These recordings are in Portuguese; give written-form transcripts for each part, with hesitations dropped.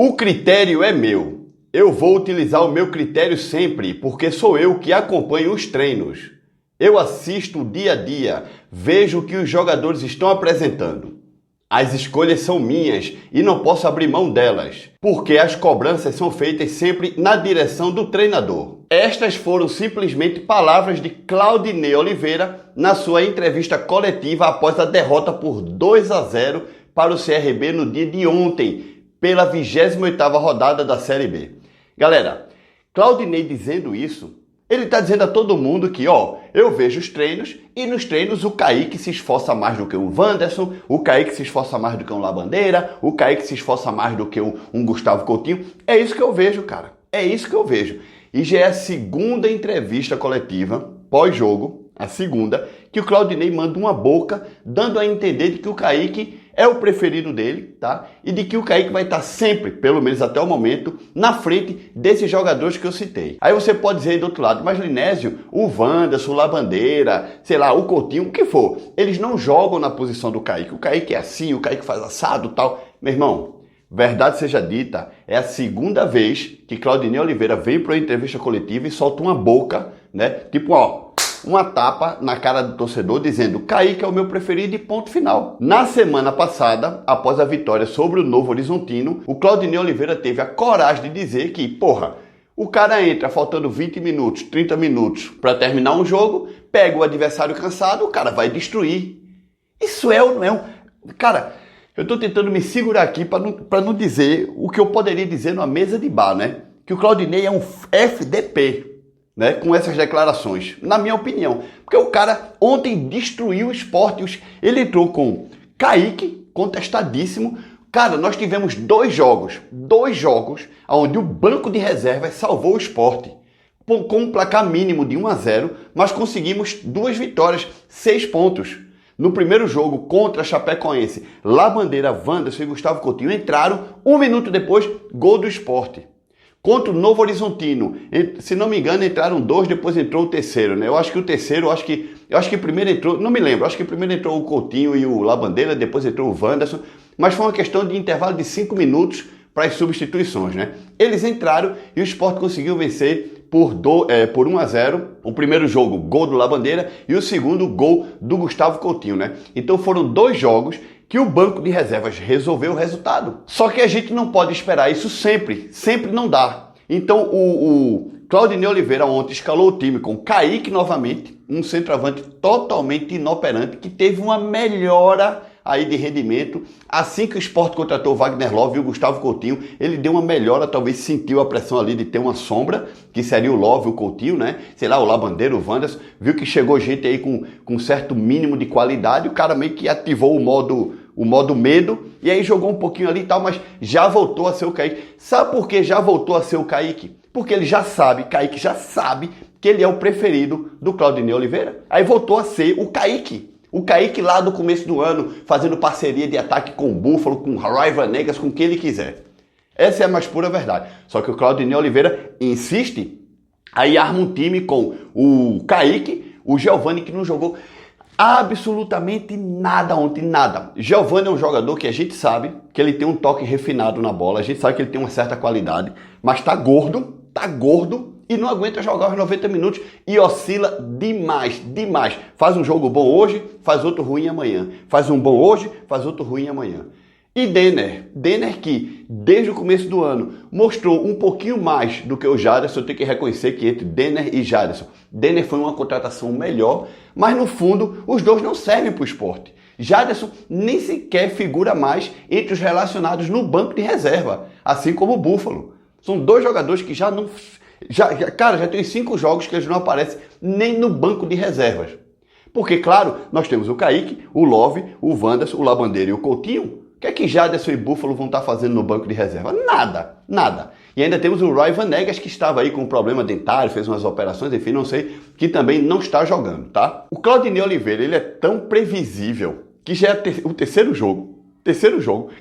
O critério é meu. Eu vou utilizar o meu critério sempre, porque sou eu que acompanho os treinos. Eu assisto dia a dia, vejo o que os jogadores estão apresentando. As escolhas são minhas e não posso abrir mão delas, porque as cobranças são feitas sempre na direção do treinador. Estas foram simplesmente palavras de Claudinei Oliveira na sua entrevista coletiva após a derrota por 2-0 para o CRB no dia de ontem, pela 28ª rodada da Série B. Galera, Claudinei dizendo isso, ele está dizendo a todo mundo que, eu vejo os treinos e nos treinos o Kaique se esforça mais do que o Wanderson, o Kaique se esforça mais do que um Labandeira, o Kaique se esforça mais do que um Gustavo Coutinho. É isso que eu vejo, cara. É isso que eu vejo. E já é a segunda entrevista coletiva, pós-jogo, a segunda, que o Claudinei manda uma boca, dando a entender de que o Kaique é o preferido dele, tá? E de que o Kaique vai estar sempre, pelo menos até o momento, na frente desses jogadores que eu citei. Aí você pode dizer do outro lado, mas Linésio, o Wanderson, o Labandeira, sei lá, o Coutinho, o que for, eles não jogam na posição do Kaique. O Kaique é assim, o Kaique faz assado e tal. Meu irmão, verdade seja dita, é a segunda vez que Claudinei Oliveira vem para uma entrevista coletiva e solta uma boca, né? Tipo, uma tapa na cara do torcedor dizendo Kaique é o meu preferido e ponto final. Na semana passada, após a vitória sobre o Novo Horizontino, o Claudinei Oliveira teve a coragem de dizer que, o cara entra faltando 20 minutos, 30 minutos para terminar um jogo, pega o adversário cansado, o cara vai destruir. Isso é ou não é? Cara, eu estou tentando me segurar aqui para não dizer o que eu poderia dizer numa mesa de bar, né? Que o Claudinei é um FDP. Né, com essas declarações, na minha opinião. Porque o cara ontem destruiu o Sport. Ele entrou com Kaique, contestadíssimo. Cara, nós tivemos dois jogos onde o banco de reservas salvou o Sport. Com um placar mínimo de 1-0, mas conseguimos 2 vitórias, 6 pontos. No primeiro jogo contra a Chapecoense, Labandeira, Wanderson e Gustavo Coutinho entraram, 1 minuto depois, gol do Sport. Contra o Novo Horizontino, se não me engano, entraram 2, depois entrou o terceiro, né? Eu acho que primeiro entrou, não me lembro, acho que primeiro entrou o Coutinho e o Labandeira, depois entrou o Wanderson, mas foi uma questão de intervalo de 5 minutos para as substituições, né? Eles entraram e o Sport conseguiu vencer por 1-0, o primeiro jogo, gol do Labandeira, e o segundo, gol do Gustavo Coutinho, né? Então foram 2 jogos que o banco de reservas resolveu o resultado. Só que a gente não pode esperar isso sempre não dá. Então o Claudinei Oliveira ontem escalou o time com Kaique novamente, um centroavante totalmente inoperante, que teve uma melhora aí de rendimento. Assim que o Sport contratou o Wagner Love e o Gustavo Coutinho, ele deu uma melhora, talvez sentiu a pressão ali de ter uma sombra, que seria o Love e o Coutinho, né? Sei lá, o Labandeira, o Wanderson, viu que chegou gente aí com certo mínimo de qualidade, o cara meio que ativou o modo medo, e aí jogou um pouquinho ali e tal, mas já voltou a ser o Kaique. Sabe por que já voltou a ser o Kaique? Porque ele já sabe, Kaique já sabe que ele é o preferido do Claudinei Oliveira. Aí voltou a ser o Kaique. O Kaique lá do começo do ano, fazendo parceria de ataque com o Búfalo, com o Raiva Negas, com quem ele quiser. Essa é a mais pura verdade. Só que o Claudinei Oliveira insiste, aí arma um time com o Kaique, o Giovani, que não jogou absolutamente nada ontem, nada. Giovani é um jogador que a gente sabe que ele tem um toque refinado na bola, a gente sabe que ele tem uma certa qualidade, mas tá gordo e não aguenta jogar os 90 minutos e oscila demais. Faz um jogo bom hoje, faz outro ruim amanhã. Faz um bom hoje, faz outro ruim amanhã. E Denner que desde o começo do ano mostrou um pouquinho mais do que o Jaderson, eu tenho que reconhecer que entre Denner e Jaderson, Denner foi uma contratação melhor, mas no fundo os dois não servem para o Sport. Jaderson nem sequer figura mais entre os relacionados no banco de reserva, assim como o Búfalo. São 2 jogadores que já tem 5 jogos que eles não aparecem nem no banco de reservas. Porque, claro, nós temos o Kaique, o Love, o Wanderson, o Labandeira e o Coutinho. O que é que Jaderson e Búfalo vão estar fazendo no banco de reserva? Nada. E ainda temos o Raiva Negas, que estava aí com um problema dentário, fez umas operações, enfim, não sei, que também não está jogando, tá? O Claudinei Oliveira, ele é tão previsível que já é o terceiro jogo,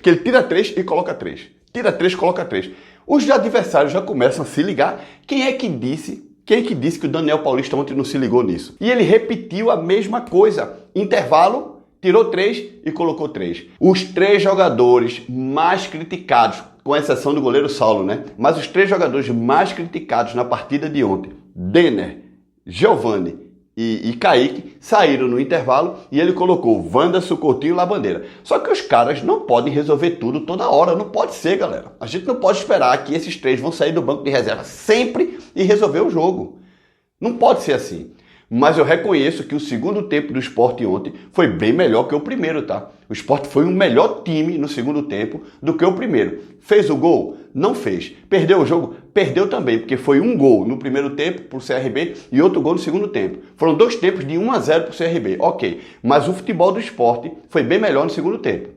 que ele tira 3 e coloca 3. Tira 3, coloca 3. Os adversários já começam a se ligar. Quem é que disse que o Daniel Paulista ontem não se ligou nisso? E ele repetiu a mesma coisa. Intervalo, tirou 3 e colocou 3. Os 3 jogadores mais criticados, com exceção do goleiro Saulo, né? Mas os 3 jogadores mais criticados na partida de ontem, Denner, Giovani e Kaique, saíram no intervalo e ele colocou Wanderson, Coutinho e Labandeira. Só que os caras não podem resolver tudo toda hora, não pode ser, galera. A gente não pode esperar que esses 3 vão sair do banco de reserva sempre e resolver o jogo. Não pode ser assim. Mas eu reconheço que o segundo tempo do Sport ontem foi bem melhor que o primeiro, tá? O Sport foi um melhor time no segundo tempo do que o primeiro. Fez o gol? Não fez. Perdeu o jogo? Perdeu também, porque foi um gol no primeiro tempo pro CRB e outro gol no segundo tempo. Foram 2 tempos de 1-0 pro CRB, ok. Mas o futebol do Sport foi bem melhor no segundo tempo.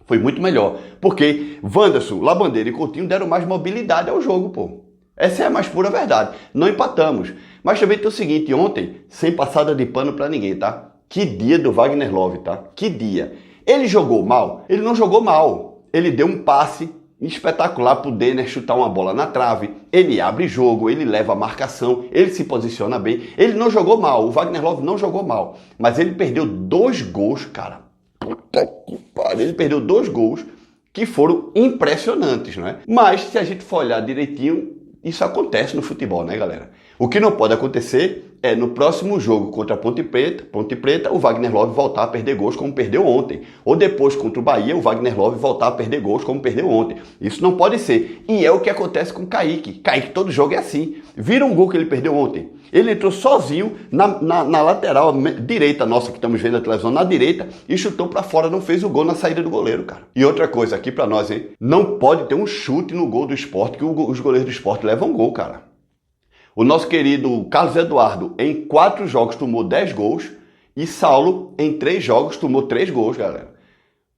Foi muito melhor, porque Wanderson, Labandeira e Coutinho deram mais mobilidade ao jogo, pô. Essa é a mais pura verdade. Não empatamos. Mas também tem o seguinte, ontem, sem passada de pano pra ninguém, tá? Que dia do Wagner Love, tá? Que dia. Ele jogou mal? Ele não jogou mal. Ele deu um passe espetacular pro Denner chutar uma bola na trave. Ele abre jogo, ele leva a marcação, ele se posiciona bem. Ele não jogou mal. O Wagner Love não jogou mal. Mas ele perdeu 2 gols, cara. Puta que pariu. Ele perdeu 2 gols que foram impressionantes, não é? Mas se a gente for olhar direitinho, isso acontece no futebol, né, galera? O que não pode acontecer é no próximo jogo contra a Ponte Preta, o Wagner Love voltar a perder gols como perdeu ontem. Ou depois contra o Bahia, o Wagner Love voltar a perder gols como perdeu ontem. Isso não pode ser. E é o que acontece com o Kaique. Kaique, todo jogo é assim. Viram um gol que ele perdeu ontem? Ele entrou sozinho na lateral direita nossa, que estamos vendo na televisão, na direita, e chutou pra fora, não fez o gol na saída do goleiro, cara. E outra coisa aqui pra nós, hein? Não pode ter um chute no gol do Sport, que os goleiros do Sport levam gol, cara. O nosso querido Carlos Eduardo, em 4 jogos, tomou 10 gols, e Saulo, em 3 jogos, tomou 3 gols, galera.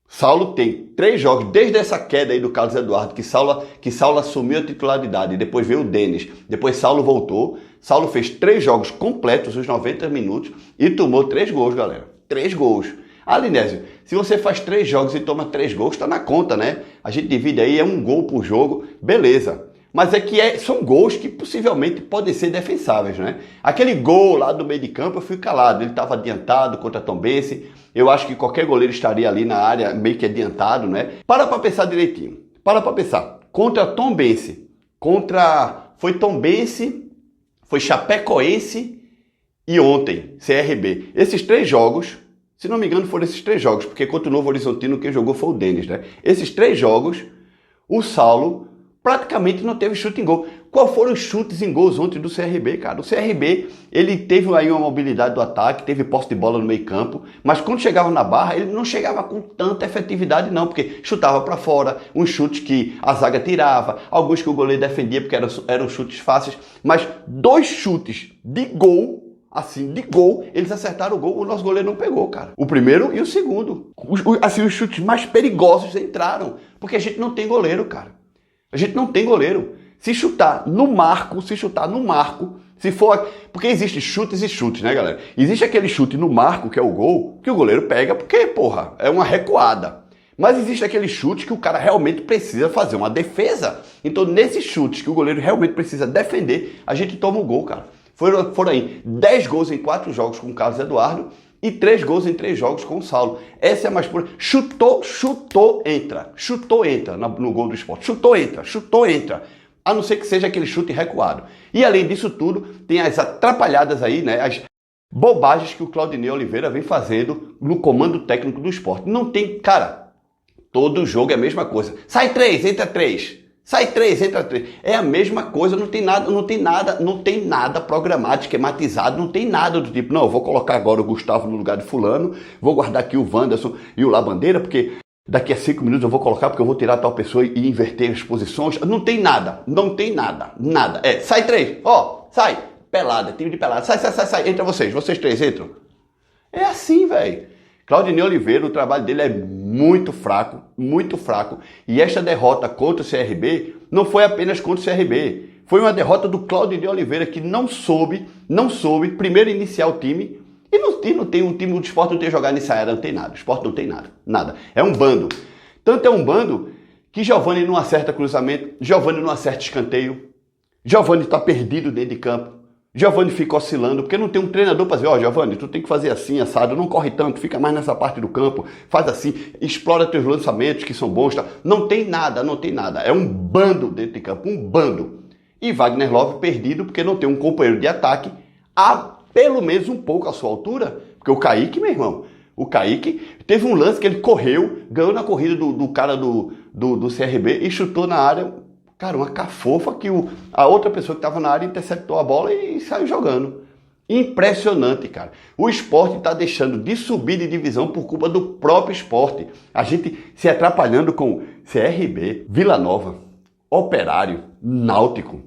Saulo tem 3 jogos, desde essa queda aí do Carlos Eduardo, que Saulo assumiu a titularidade, depois veio o Denis, depois Saulo voltou. Saulo fez 3 jogos completos, os 90 minutos, e tomou 3 gols, galera. 3 gols. Ah, Linésio, se você faz 3 jogos e toma 3 gols, tá na conta, né? A gente divide aí, é 1 gol por jogo, beleza. Mas é que são gols que possivelmente podem ser defensáveis, né? Aquele gol lá do meio de campo, eu fui calado. Ele estava adiantado contra a Tombense. Eu acho que qualquer goleiro estaria ali na área meio que adiantado, né? Para pensar direitinho. Para pensar. Contra a Tombense. Foi Tombense, foi Chapecoense e ontem, CRB. Esses 3 jogos, se não me engano, foram esses 3 jogos, porque contra o Novo Horizontino quem jogou foi o Denis, né? Esses 3 jogos, o Saulo praticamente não teve chute em gol. Qual foram os chutes em gols ontem do CRB, cara? O CRB, ele teve aí uma mobilidade do ataque, teve posse de bola no meio campo, mas quando chegava na barra, ele não chegava com tanta efetividade não, porque chutava para fora, uns chutes que a zaga tirava, alguns que o goleiro defendia porque eram chutes fáceis, mas 2 chutes de gol, assim, de gol, eles acertaram o gol, o nosso goleiro não pegou, cara. O primeiro e o segundo. Os chutes mais perigosos entraram, porque a gente não tem goleiro, cara. A gente não tem goleiro. Se chutar no marco, se for... Porque existe chutes e chutes, né, galera? Existe aquele chute no marco, que é o gol, que o goleiro pega porque, porra, é uma recuada. Mas existe aquele chute que o cara realmente precisa fazer uma defesa. Então, nesses chutes que o goleiro realmente precisa defender, a gente toma o gol, cara. Foram aí 10 gols em 4 jogos com o Carlos Eduardo e 3 gols em 3 jogos com o Saulo. Essa é a mais pura. Chutou, entra. Chutou, entra no gol do Sport. Chutou, entra. A não ser que seja aquele chute recuado. E além disso tudo, tem as atrapalhadas aí, né? As bobagens que o Claudinei Oliveira vem fazendo no comando técnico do Sport. Não tem, cara, todo jogo é a mesma coisa. Sai 3, entra 3. Sai 3, entra 3. É a mesma coisa, não tem nada programado, esquematizado, não tem nada do tipo, não, eu vou colocar agora o Gustavo no lugar de fulano, vou guardar aqui o Wanderson e o Labandeira, porque daqui a 5 minutos eu vou colocar, porque eu vou tirar tal pessoa e inverter as posições. Não tem nada. É, sai 3, sai, pelada, time de pelada, sai, entra vocês 3 entram. É assim, velho. Claudinei Oliveira, o trabalho dele é muito fraco, e esta derrota contra o CRB não foi apenas contra o CRB, foi uma derrota do Claudinei Oliveira que não soube primeiro iniciar o time, e não tem um time do Sport, não tem jogado nessa era, não tem nada, o Sport não tem nada, é um bando, tanto é um bando que Giovani não acerta cruzamento, Giovani não acerta escanteio, Giovani está perdido dentro de campo, Giovani fica oscilando, porque não tem um treinador para dizer, ó, Giovani, tu tem que fazer assim, assado, não corre tanto, fica mais nessa parte do campo, faz assim, explora teus lançamentos que são bons, tá? Não tem nada, não tem nada. É um bando dentro de campo, um bando. E Wagner Love perdido porque não tem um companheiro de ataque a pelo menos um pouco à sua altura. Porque o Kaique, meu irmão, o Kaique teve um lance que ele correu, ganhou na corrida do cara do CRB e chutou na área. Cara, uma cafofa que a outra pessoa que estava na área interceptou a bola e saiu jogando. Impressionante, cara. O Sport está deixando de subir de divisão por culpa do próprio Sport. A gente se atrapalhando com CRB, Vila Nova, Operário, Náutico.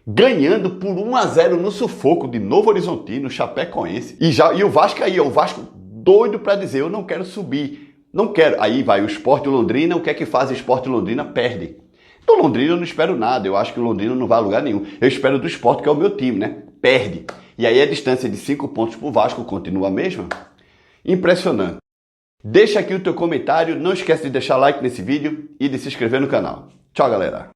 Ganhando por 1-0 no sufoco de Novo Horizontino, Chapecoense. E o Vasco aí, o Vasco doido para dizer, eu não quero subir. Não quero. Aí vai o Sport Londrina, o que é que faz o Sport Londrina? Perde. Do Londrina eu não espero nada, eu acho que o Londrina não vai a lugar nenhum. Eu espero do Sport, que é o meu time, né? Perde. E aí a distância de 5 pontos pro Vasco continua a mesma. Impressionante. Deixa aqui o teu comentário, não esquece de deixar like nesse vídeo e de se inscrever no canal. Tchau, galera!